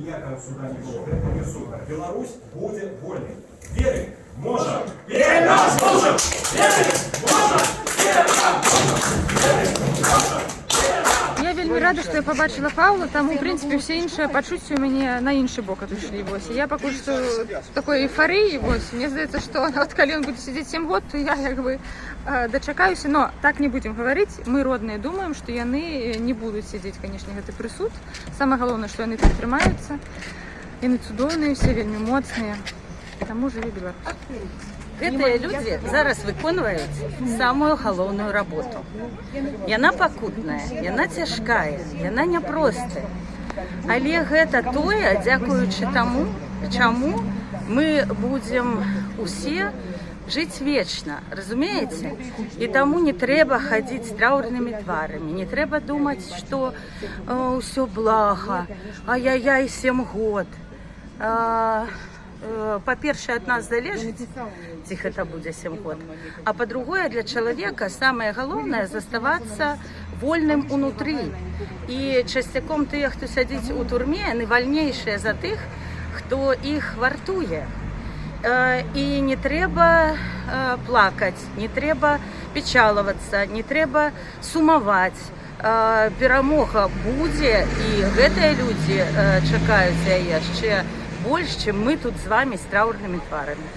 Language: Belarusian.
ніякого суда не было, гэта не суда. Беларусь будет вольной. Верим, можем, верим, нас можем, верим, можем, верим, можем. Я вельмі рада, што я побачила Паўла, таму, в прынцыпе, все іншыя пачуцці ў мяне на іншы бок адышлі. Я пакуль што такой эйфарыі, мне здаецца, што нават калі ён будзе сядзець 7 год, то я як бы дачакаюся, но так не будзем гаварыць. Мы родныя думаем, што яны не будуць сядзець, канешне, гэты прысуд. Самае галоўнае, што яны так трымаюцца. Яны цудоўныя, все вельмі моцныя. Таму жыве Беларусь. Гэтыя людзі зараз выконваюць самую галоўную работу. Яна пакутная, яна цяжкая, яна няпростая. Але гэта тое, дзякуючы таму, чаму мы будзем усе жыць вечна, разумееце? І таму не трэба хадзіць з траўрнымі тварамі, не трэба думаць, што ўсё блага, ай-яй-яй, 7 год. Па-першае, ад нас залежыць, ці гэта будзе 7 год. А па-другое, для чалавека самае галоўнае заставацца вольным унутры. І часцяком тыя, хто сядзіць у турме, яны вальнейшыя за тых, хто іх вартуе. І не трэба плакаць, не трэба печалавацца, не трэба сумаваць. Перамога будзе, і гэтыя людзі чакаюць яе яшчэ больш, чым мы тут з вами з траўрнымі тварамі.